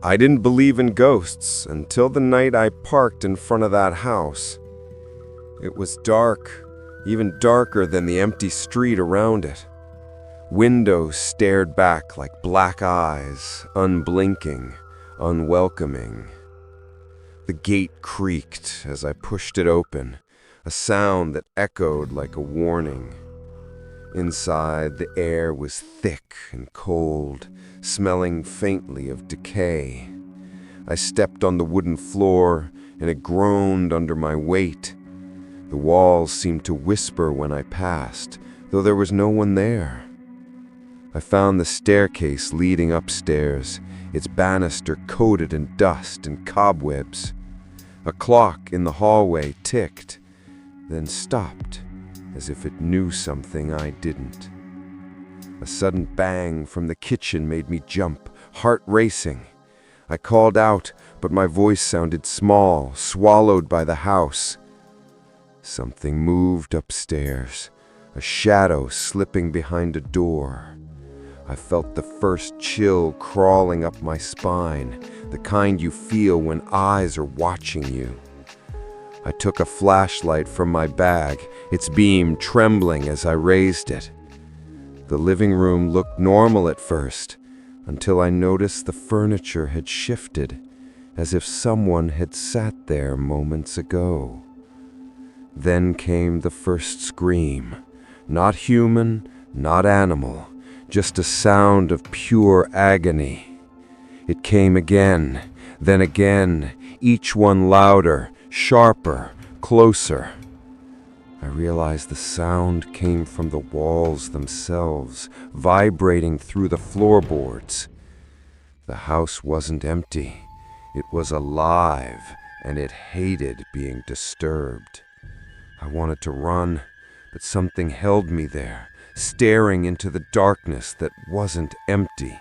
I didn't believe in ghosts until the night I parked in front of that house. It was dark, even darker than the empty street around it. Windows stared back like black eyes, unblinking, unwelcoming. The gate creaked as I pushed it open, a sound that echoed like a warning. Inside, the air was thick and cold, smelling faintly of decay. I stepped on the wooden floor, and it groaned under my weight. The walls seemed to whisper when I passed, though there was no one there. I found the staircase leading upstairs, its banister coated in dust and cobwebs. A clock in the hallway ticked, then stopped, as if it knew something I didn't. A sudden bang from the kitchen made me jump, heart racing. I called out, but my voice sounded small, swallowed by the house. Something moved upstairs, a shadow slipping behind a door. I felt the first chill crawling up my spine, the kind you feel when eyes are watching you. I took a flashlight from my bag, its beam trembling as I raised it. The living room looked normal at first, until I noticed the furniture had shifted, as if someone had sat there moments ago. Then came the first scream, not human, not animal, just a sound of pure agony. It came again, then again, each one louder, sharper, closer. I realized the sound came from the walls themselves, vibrating through the floorboards. The house wasn't empty. It was alive, and it hated being disturbed. I wanted to run, but something held me there, staring into the darkness that wasn't empty.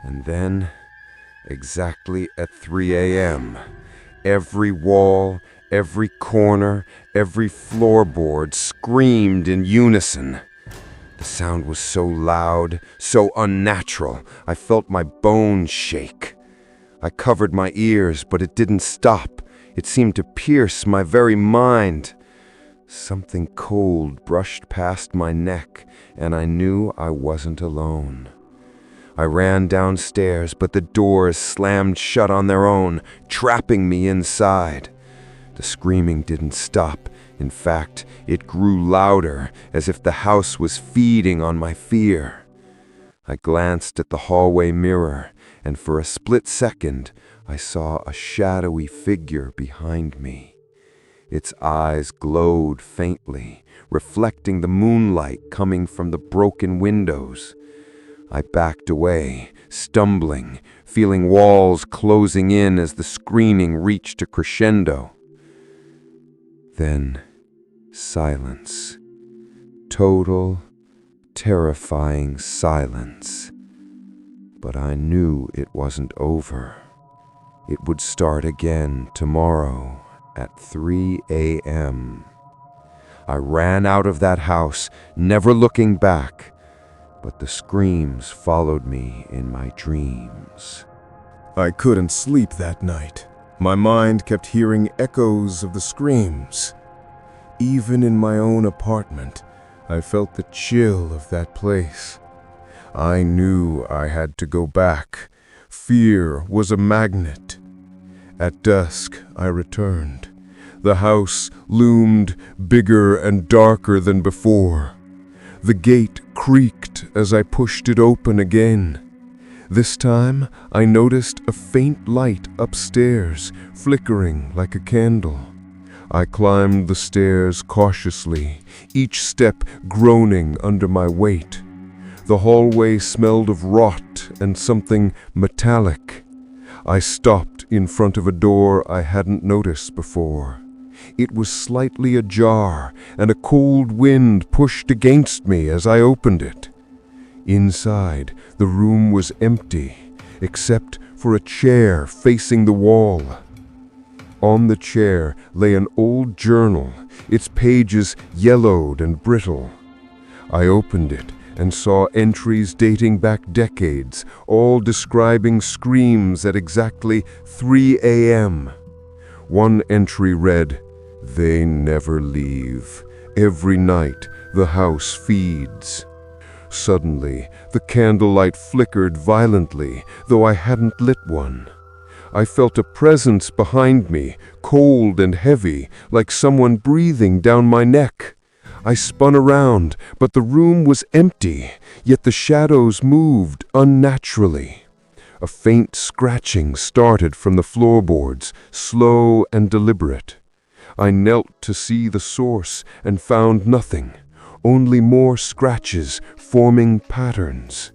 And then, exactly at 3 a.m., every wall, every corner, every floorboard screamed in unison. The sound was so loud, so unnatural, I felt my bones shake. I covered my ears, but it didn't stop. It seemed to pierce my very mind. Something cold brushed past my neck, and I knew I wasn't alone. I ran downstairs, but the doors slammed shut on their own, trapping me inside. The screaming didn't stop. In fact, it grew louder, as if the house was feeding on my fear. I glanced at the hallway mirror, and for a split second, I saw a shadowy figure behind me. Its eyes glowed faintly, reflecting the moonlight coming from the broken windows. I backed away, stumbling, feeling walls closing in as the screaming reached a crescendo. Then, silence. Total, terrifying silence. But I knew it wasn't over. It would start again tomorrow at 3 a.m. I ran out of that house, never looking back. But the screams followed me in my dreams. I couldn't sleep that night. My mind kept hearing echoes of the screams. Even in my own apartment, I felt the chill of that place. I knew I had to go back. Fear was a magnet. At dusk, I returned. The house loomed bigger and darker than before. The gate creaked as I pushed it open again. This time, I noticed a faint light upstairs, flickering like a candle. I climbed the stairs cautiously, each step groaning under my weight. The hallway smelled of rot and something metallic. I stopped in front of a door I hadn't noticed before. It was slightly ajar, and a cold wind pushed against me as I opened it. Inside, the room was empty, except for a chair facing the wall. On the chair lay an old journal, its pages yellowed and brittle. I opened it and saw entries dating back decades, all describing screams at exactly 3 a.m. One entry read, "They never leave. Every night the house feeds." Suddenly, the candlelight flickered violently, though I hadn't lit one. I felt a presence behind me, cold and heavy, like someone breathing down my neck. I spun around, but the room was empty, yet the shadows moved unnaturally. A faint scratching started from the floorboards, slow and deliberate. I knelt to see the source and found nothing, only more scratches forming patterns.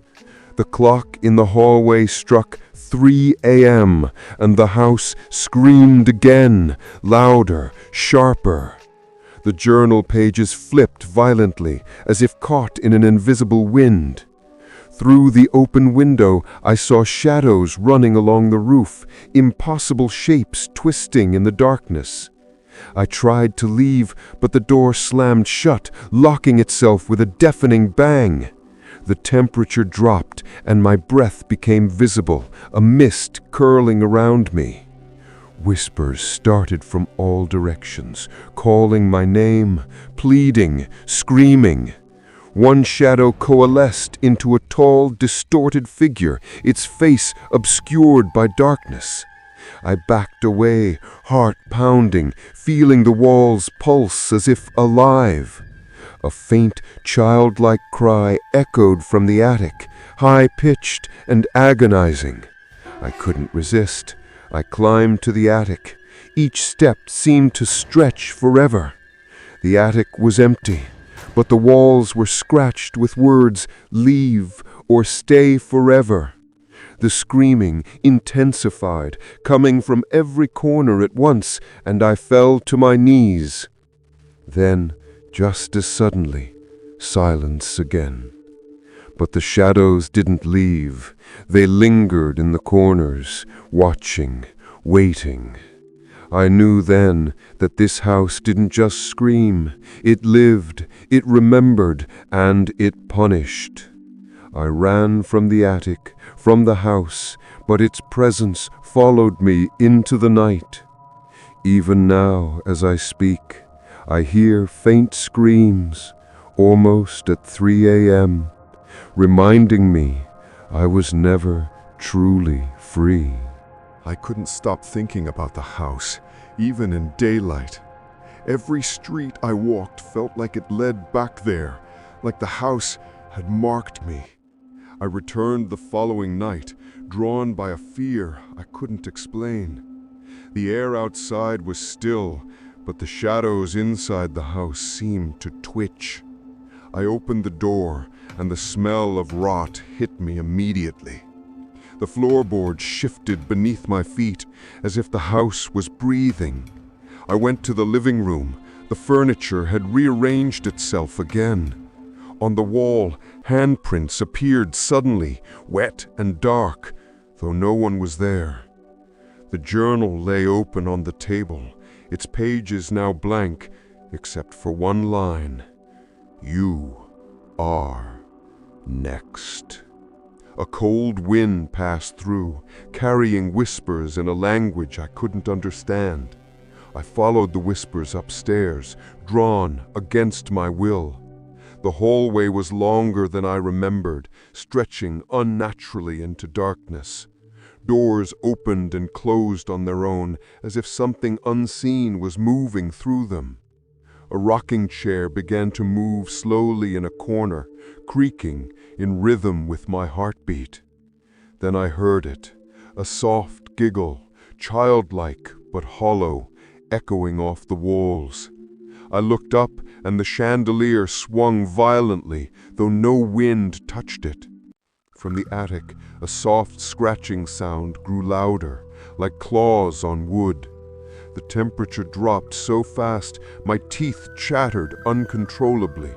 The clock in the hallway struck 3 a.m., and the house screamed again, louder, sharper. The journal pages flipped violently, as if caught in an invisible wind. Through the open window, I saw shadows running along the roof, impossible shapes twisting in the darkness. I tried to leave, but the door slammed shut, locking itself with a deafening bang. The temperature dropped, and my breath became visible, a mist curling around me. Whispers started from all directions, calling my name, pleading, screaming. One shadow coalesced into a tall, distorted figure, its face obscured by darkness. I backed away, heart pounding, feeling the walls pulse as if alive. A faint, childlike cry echoed from the attic, high-pitched and agonizing. I couldn't resist. I climbed to the attic. Each step seemed to stretch forever. The attic was empty, but the walls were scratched with words, "Leave" or "Stay forever." The screaming intensified, coming from every corner at once, and I fell to my knees. Then, just as suddenly, silence again. But the shadows didn't leave. They lingered in the corners, watching, waiting. I knew then that this house didn't just scream. It lived, it remembered, and it punished. I ran from the attic, from the house, but its presence followed me into the night. Even now, as I speak, I hear faint screams, almost at 3 a.m., reminding me I was never truly free. I couldn't stop thinking about the house, even in daylight. Every street I walked felt like it led back there, like the house had marked me. I returned the following night, drawn by a fear I couldn't explain. The air outside was still, but the shadows inside the house seemed to twitch. I opened the door, and the smell of rot hit me immediately. The floorboard shifted beneath my feet, as if the house was breathing. I went to the living room. The furniture had rearranged itself again. On the wall, handprints appeared suddenly, wet and dark, though no one was there. The journal lay open on the table, its pages now blank, except for one line. "You are next." A cold wind passed through, carrying whispers in a language I couldn't understand. I followed the whispers upstairs, drawn against my will. The hallway was longer than I remembered, stretching unnaturally into darkness. Doors opened and closed on their own, as if something unseen was moving through them. A rocking chair began to move slowly in a corner, creaking in rhythm with my heartbeat. Then I heard it, a soft giggle, childlike but hollow, echoing off the walls. I looked up, and the chandelier swung violently, though no wind touched it. From the attic, a soft scratching sound grew louder, like claws on wood. The temperature dropped so fast, my teeth chattered uncontrollably.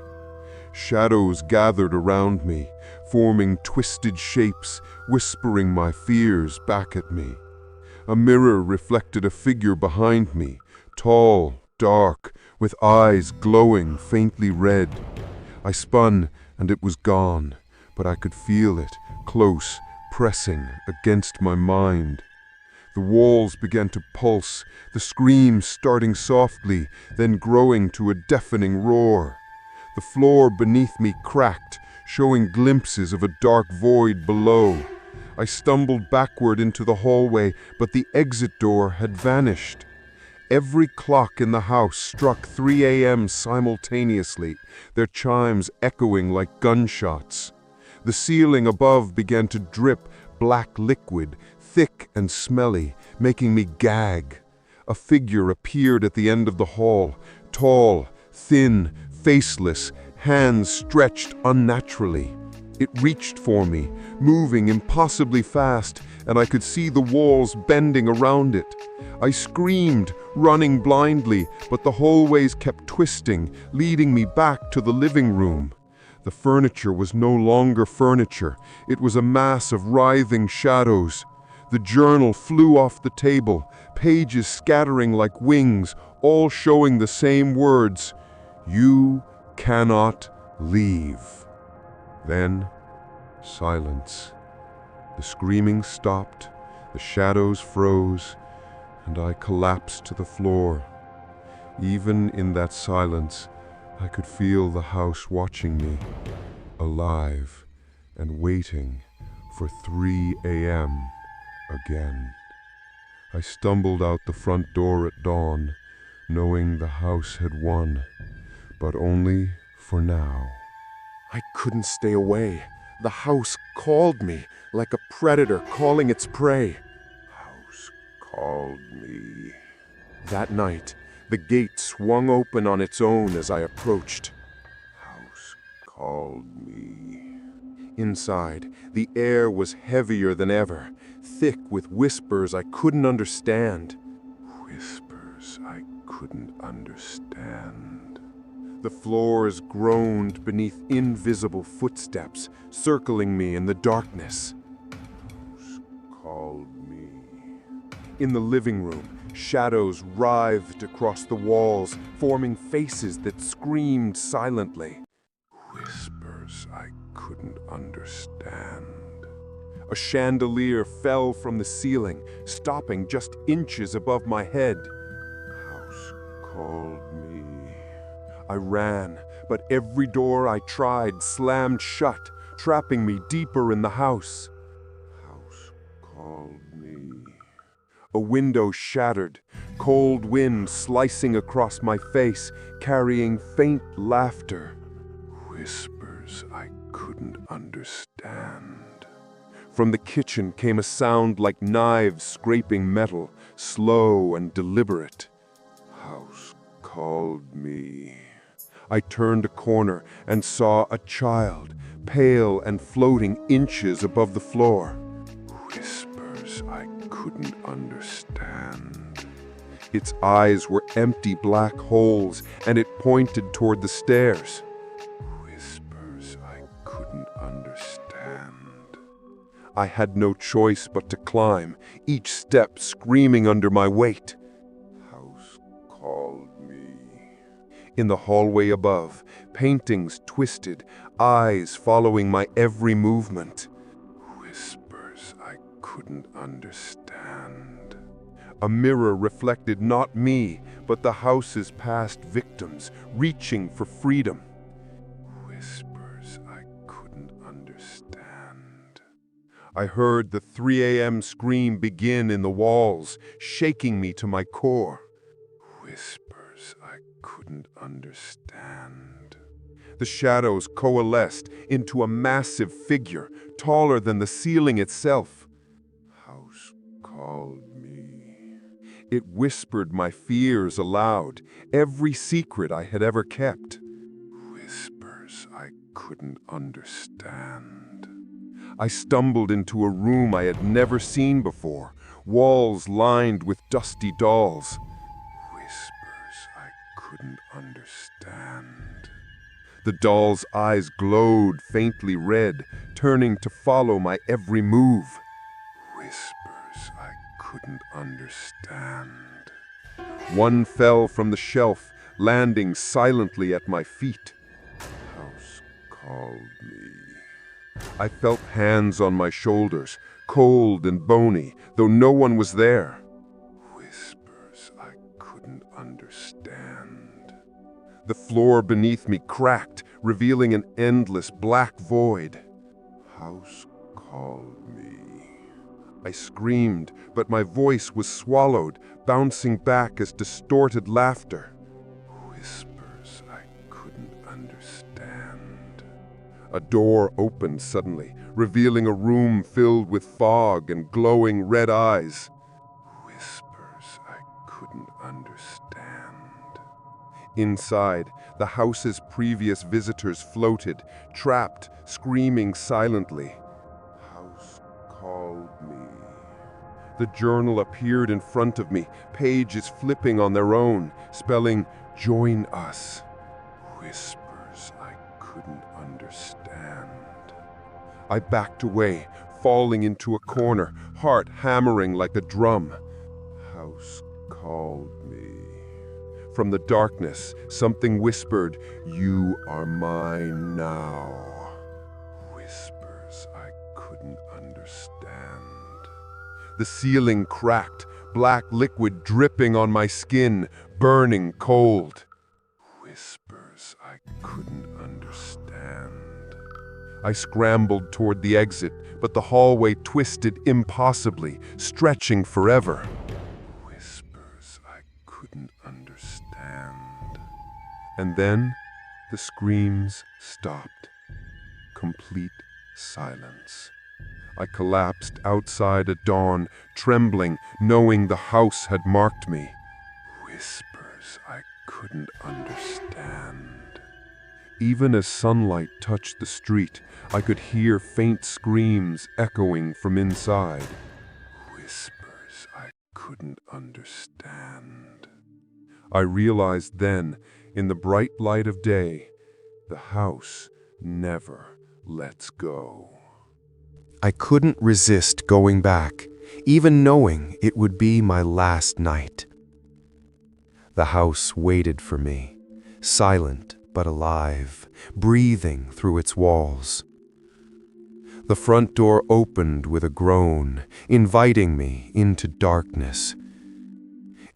Shadows gathered around me, forming twisted shapes, whispering my fears back at me. A mirror reflected a figure behind me, tall, dark, with eyes glowing faintly red. I spun, and it was gone, but I could feel it, close, pressing against my mind. The walls began to pulse, the screams starting softly, then growing to a deafening roar. The floor beneath me cracked, showing glimpses of a dark void below. I stumbled backward into the hallway, but the exit door had vanished. Every clock in the house struck 3 a.m. simultaneously, their chimes echoing like gunshots. The ceiling above began to drip black liquid, thick and smelly, making me gag. A figure appeared at the end of the hall, tall, thin, faceless, hands stretched unnaturally. It reached for me, moving impossibly fast, and I could see the walls bending around it. I screamed, running blindly, but the hallways kept twisting, leading me back to the living room. The furniture was no longer furniture. It was a mass of writhing shadows. The journal flew off the table, pages scattering like wings, all showing the same words: "You cannot leave." Then, silence. The screaming stopped, the shadows froze, and I collapsed to the floor. Even in that silence, I could feel the house watching me, alive and waiting for 3 a.m. again. I stumbled out the front door at dawn, knowing the house had won, but only for now. I couldn't stay away. The house called me, like a predator calling its prey. House called me. That night, the gate swung open on its own as I approached. House called me. Inside, the air was heavier than ever, thick with whispers I couldn't understand. Whispers I couldn't understand. The floors groaned beneath invisible footsteps, circling me in the darkness. House called me. In the living room, shadows writhed across the walls, forming faces that screamed silently. Whispers I couldn't understand. A chandelier fell from the ceiling, stopping just inches above my head. House called me. I ran, but every door I tried slammed shut, trapping me deeper in the house. House called me. A window shattered, cold wind slicing across my face, carrying faint laughter. Whispers I couldn't understand. From the kitchen came a sound like knives scraping metal, slow and deliberate. House called me. I turned a corner and saw a child, pale and floating inches above the floor. Whispers I couldn't understand. Its eyes were empty black holes, and it pointed toward the stairs. Whispers I couldn't understand. I had no choice but to climb, each step screaming under my weight. House called me. In the hallway above, paintings twisted, eyes following my every movement. Whispers I couldn't understand. A mirror reflected not me, but the house's past victims, reaching for freedom. Whispers I couldn't understand. I heard the 3 a.m. scream begin in the walls, shaking me to my core. Whispers I couldn't understand. The shadows coalesced into a massive figure, taller than the ceiling itself. House called me. It whispered my fears aloud, every secret I had ever kept. Whispers I couldn't understand. I stumbled into a room I had never seen before, walls lined with dusty dolls. Whispers I couldn't understand. The doll's eyes glowed faintly red, turning to follow my every move. Whispers I couldn't understand. One fell from the shelf, landing silently at my feet. House called me. I felt hands on my shoulders, cold and bony, though no one was there. Whispers I couldn't understand. The floor beneath me cracked, revealing an endless black void. House called me. I screamed, but my voice was swallowed, bouncing back as distorted laughter. Whispers I couldn't understand. A door opened suddenly, revealing a room filled with fog and glowing red eyes. Whispers I couldn't understand. Inside, the house's previous visitors floated, trapped, screaming silently. House called me. The journal appeared in front of me, pages flipping on their own, spelling, "Join us." Whispers I couldn't understand. I backed away, falling into a corner, heart hammering like a drum. House called me. From the darkness, something whispered, "You are mine now." Whispers I couldn't understand. The ceiling cracked, black liquid dripping on my skin, burning cold. Whispers I couldn't understand. I scrambled toward the exit, but the hallway twisted impossibly, stretching forever. Whispers I couldn't understand. And then the screams stopped. Complete silence. I collapsed outside at dawn, trembling, knowing the house had marked me. Whispers I couldn't understand. Even as sunlight touched the street, I could hear faint screams echoing from inside. Whispers I couldn't understand. I realized then, in the bright light of day, the house never lets go. I couldn't resist going back, even knowing it would be my last night. The house waited for me, silent but alive, breathing through its walls. The front door opened with a groan, inviting me into darkness.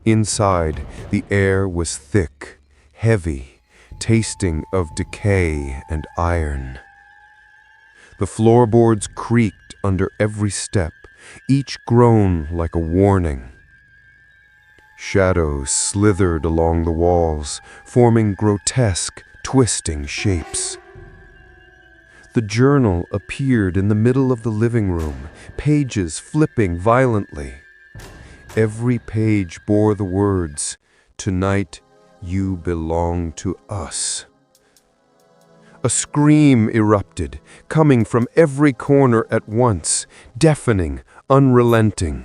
Inside, the air was thick, heavy, tasting of decay and iron. The floorboards creaked under every step, each groan like a warning. Shadows slithered along the walls, forming grotesque, twisting shapes. The journal appeared in the middle of the living room, pages flipping violently. Every page bore the words, "Tonight you belong to us." A scream erupted, coming from every corner at once, deafening, unrelenting.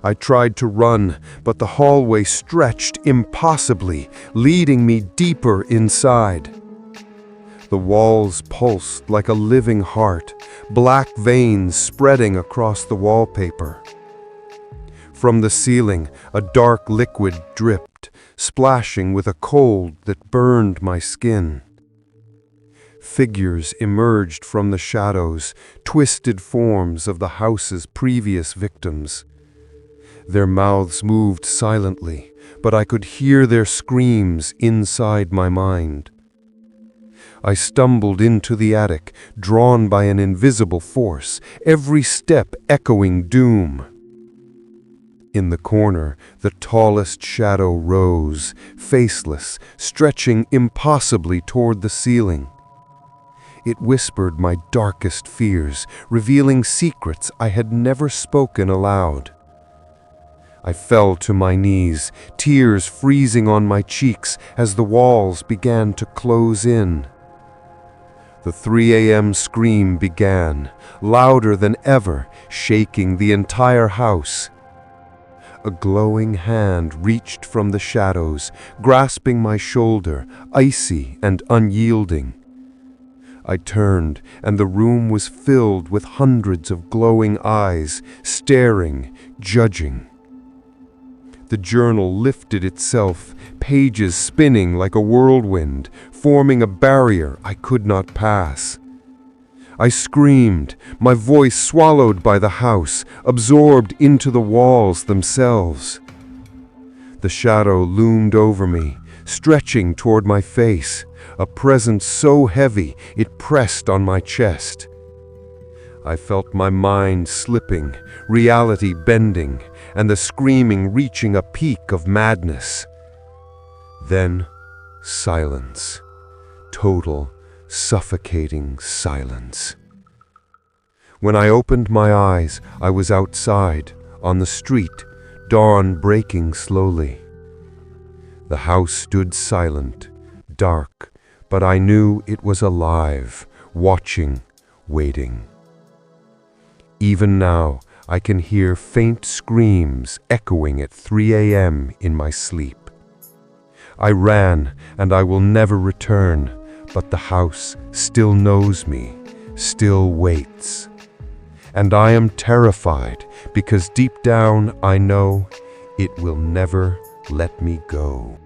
I tried to run, but the hallway stretched impossibly, leading me deeper inside. The walls pulsed like a living heart, black veins spreading across the wallpaper. From the ceiling, a dark liquid dripped, splashing with a cold that burned my skin. Figures emerged from the shadows, twisted forms of the house's previous victims. Their mouths moved silently, but I could hear their screams inside my mind. I stumbled into the attic, drawn by an invisible force, every step echoing doom. In the corner, the tallest shadow rose, faceless, stretching impossibly toward the ceiling. It whispered my darkest fears, revealing secrets I had never spoken aloud. I fell to my knees, tears freezing on my cheeks as the walls began to close in. The 3 a.m. scream began, louder than ever, shaking the entire house. A glowing hand reached from the shadows, grasping my shoulder, icy and unyielding. I turned, and the room was filled with hundreds of glowing eyes, staring, judging. The journal lifted itself, pages spinning like a whirlwind, forming a barrier I could not pass. I screamed, my voice swallowed by the house, absorbed into the walls themselves. The shadow loomed over me, stretching toward my face, a presence so heavy it pressed on my chest. I felt my mind slipping, reality bending, and the screaming reaching a peak of madness. Then, silence. Total, suffocating silence. When I opened my eyes, I was outside, on the street, dawn breaking slowly. The house stood silent, dark, but I knew it was alive, watching, waiting. Even now, I can hear faint screams echoing at 3 a.m. in my sleep. I ran, and I will never return, but the house still knows me, still waits. And I am terrified, because deep down I know it will never let me go.